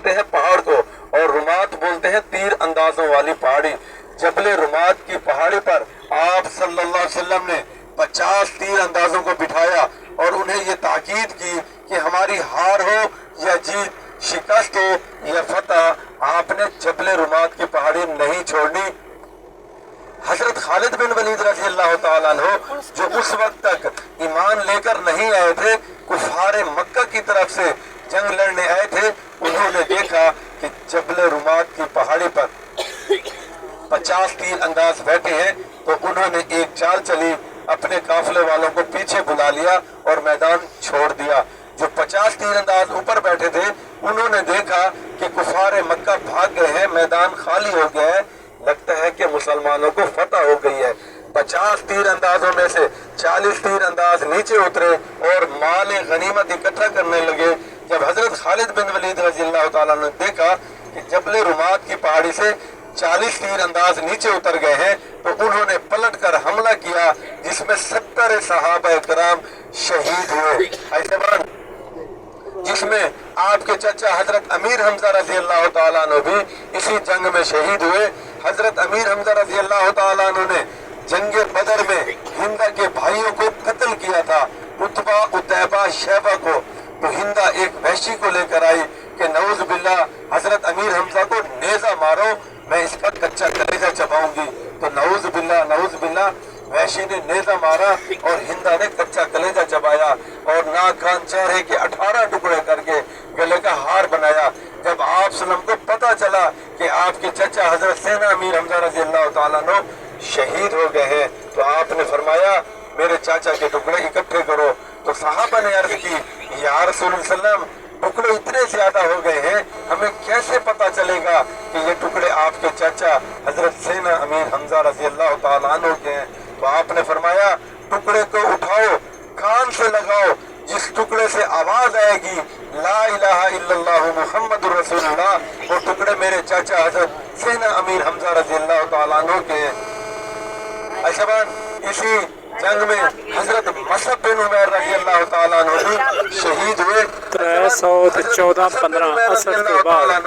بولتے ہیں پہاڑ کو، اور رمات بولتے ہیں تیر اندازوں والی پہاڑی۔ جبل رمات کی پہاڑی پر آپ صلی اللہ علیہ وسلم نے 50 تیر اندازوں کو بٹھایا اور انہیں یہ تاکید کی کہ ہماری ہار ہو یا جیت، شکست ہو یا فتح، آپ نے جبل رمات کی پہاڑی نہیں چھوڑنی۔ حضرت خالد بن ولید رضی اللہ تعالیٰ عنہ جو اس وقت تک ایمان لے کر نہیں آئے تھے، کفار مکہ کی طرف سے جنگ لڑنے آئے تھے، انہوں نے دیکھا کہ جبل رمات کی پہاڑی پر 50 تیر انداز بیٹھے ہیں، تو انہوں نے ایک چال چلی، اپنے قافلے والوں کو پیچھے بلا لیا اور میدان چھوڑ دیا۔ جو 50 تیر انداز اوپر بیٹھے تھے انہوں نے دیکھا کہ کفار مکہ بھاگ گئے ہیں، میدان خالی ہو گیا ہے، لگتا ہے کہ مسلمانوں کو فتح ہو گئی ہے۔ 50 تیر اندازوں میں سے 40 تیر انداز نیچے اترے اور مال غنیمت اکٹھا کرنے لگے۔ جب حضرت خالد بن ولید رضی اللہ تعالیٰ نے دیکھا کہ جبل رمات کی پہاڑی سے 40 تیر انداز نیچے اتر گئے ہیں، تو انہوں نے پلٹ کر حملہ کیا، جس میں 70 صحابہ کرام شہید ہوئے۔ ایسے بات جس میں آپ کے چچا حضرت امیر حمزہ رضی اللہ تعالیٰ عنہ بھی اسی جنگ میں شہید ہوئے۔ حضرت امیر حمزہ رضی اللہ تعالیٰ عنہ نے جنگ بدر میں ہندہ کے بھائیوں کو قتل کیا تھا، عتبہ، عتیبہ، شیبہ کو۔ تو ہندہ ایک وحشی کو لے کر آئی کہ نعوذ باللہ حضرت امیر حمزہ کو نیزہ مارو، میں اس کا کچا کلیجہ چباؤں گی۔ تو نعوذ باللہ وحشی نے نیزہ مارا اور ہندہ نے کچا کلیجہ چبایا اور ناک کان چہرے کے 18 ٹکڑے کر کے گلے کا ہار بنایا۔ جب آپ صلی اللہ علیہ وسلم کو پتا چلا کہ آپ کے چچا حضرت سینا امیر حمزہ رضی اللہ تعالیٰ عنہ شہید ہو گئے ہیں، تو آپ نے فرمایا میرے چاچا کے ٹکڑے اکٹھے کرو۔ تو صحابہ نے عرض کی یا رسول اللہ صلی اللہ علیہ وسلم، ٹکڑے اتنے زیادہ ہو گئے ہیں، ہمیں کیسے پتا چلے گا کہ یہ ٹکڑے آپ کے چچا حضرت سینا امیر حمزہ رضی اللہ تعالیٰ عنہ کے ہیں؟ تو آپ نے فرمایا ٹکڑے کو اٹھاؤ، کان سے لگاؤ، جس ٹکڑے سے آواز آئے گی لا الہ الا اللہ محمد رسول اللہ، وہ ٹکڑے میرے چاچا حضرت سینا امیر حمزہ رضی اللہ تعالیٰ عنہ کے ہیں۔ ایسا بات اسی جنگ میں حضرت مصعب بن عمیر رضی اللہ تعالیٰ عنہ بھی شہید ہوئے۔ 314-15 عصر کے بعد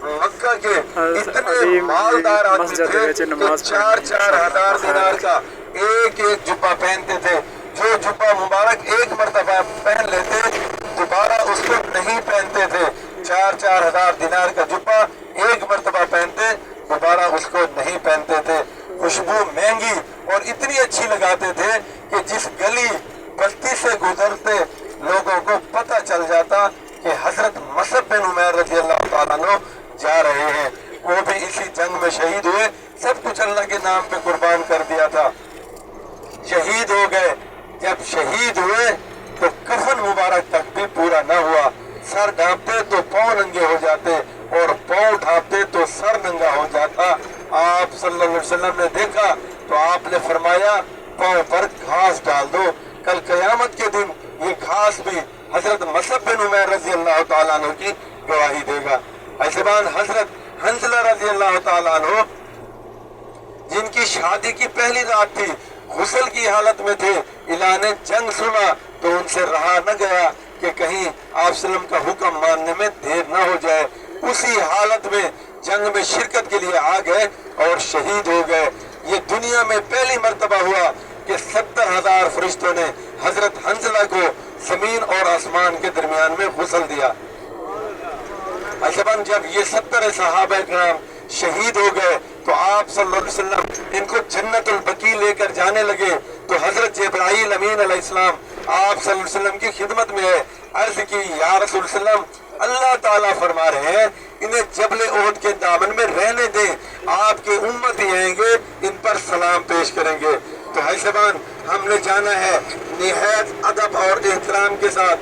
مکہ کے اتنے مالدار آدمی تھے کہ 4-4 ہزار دینار کا ایک جبہ پہنتے تھے۔ جو جبہ مبارک ایک مرتبہ پہن لیتے دوبارہ اس کو نہیں پہنتے تھے۔ 4-4 ہزار دینار کا جبہ ایک مرتبہ پہنتے دوبارہ اس کو نہیں پہنتے تھے۔ خوشبو مہنگی اور اتنی اچھی لگاتے تھے کہ جس گلی بستی سے گزرتے لوگوں کو پتہ چل جاتا کہ حضرت مصعب بن عمیر رضی اللہ تعالیٰ عنہ جا رہے ہیں۔ وہ بھی اسی جنگ میں شہید ہوئے، سب کچھ اللہ کے نام پہ قربان کر دیا تھا، شہید ہو گئے۔ جب شہید ہوئے تو کفن مبارک تک بھی پورا نہ ہوا، سر ڈھانپتے تو پاؤں ننگے ہو جاتے اور پاؤں ڈھانپتے تو سر ننگا ہو جاتا۔ آپ صلی اللہ علیہ وسلم نے دیکھا تو آپ نے فرمایا پاؤں پر گھاس ڈال دو، کل قیامت کے دن یہ گھاس بھی حضرت مصعب بن عمیر رضی اللہ تعالیٰ عنہ کی گواہی دے گا۔ ایسے بات حضرت حنظلہ رضی اللہ تعالیٰ عنہ جن کی شادی کی پہلی رات تھی، غسل کی حالت میں تھے، اعلان جنگ سنا تو ان سے رہا نہ گیا کہ کہیں آپ صلی اللہ علیہ وسلم کا حکم ماننے میں دیر نہ ہو جائے۔ اسی حالت میں جنگ میں شرکت کے لیے آ گئے اور شہید ہو گئے۔ یہ دنیا میں پہلی مرتبہ ہوا کہ 70,000 فرشتوں نے حضرت حنظلہ کو زمین اور آسمان کے درمیان میں غسل دیا۔ ایسے جب یہ 70 صحابہ کرام شہید ہو گئے تو آپ صلی اللہ علیہ وسلم ان کو جنت البقیع لے کر جانے لگے تو حضرت جبرائیل امین علیہ السلام آپ صلی اللہ علیہ وسلم کی خدمت میں ہے، عرض کی یا رسول اللہ، اللہ تعالیٰ فرما رہے ہیں انہیں جبل احد کے دامن میں رہنے دیں، آپ کے امت ہی آئیں گے ان پر سلام پیش کریں گے۔ تو ہے شبان ہم نے جانا ہے نہایت ادب اور احترام کے ساتھ۔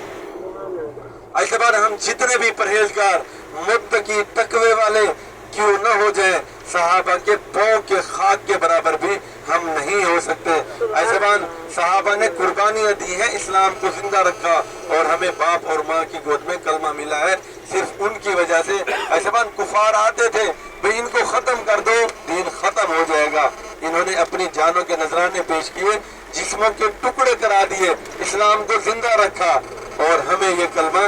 ایسے بار ہم جتنے بھی پرہیزگار متقی تقوی والے کیوں نہ ہو جائیں، صحابہ کے پاؤں کے خاک کے برابر بھی ہم نہیں ہو سکتے۔ ایسے بار صحابہ نے قربانیاں دی ہیں، اسلام کو زندہ رکھا اور ہمیں باپ اور ماں کی گود میں کلمہ ملا ہے صرف ان کی وجہ سے۔ ایسے بار کفار آتے تھے بھئی ان کو ختم کر دو، دین ختم ہو جائے گا۔ انہوں نے اپنی جانوں کے نذرانے پیش کیے، جسموں کے ٹکڑے کرا دیے، اسلام کو زندہ رکھا اور ہمیں یہ کلمہ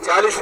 40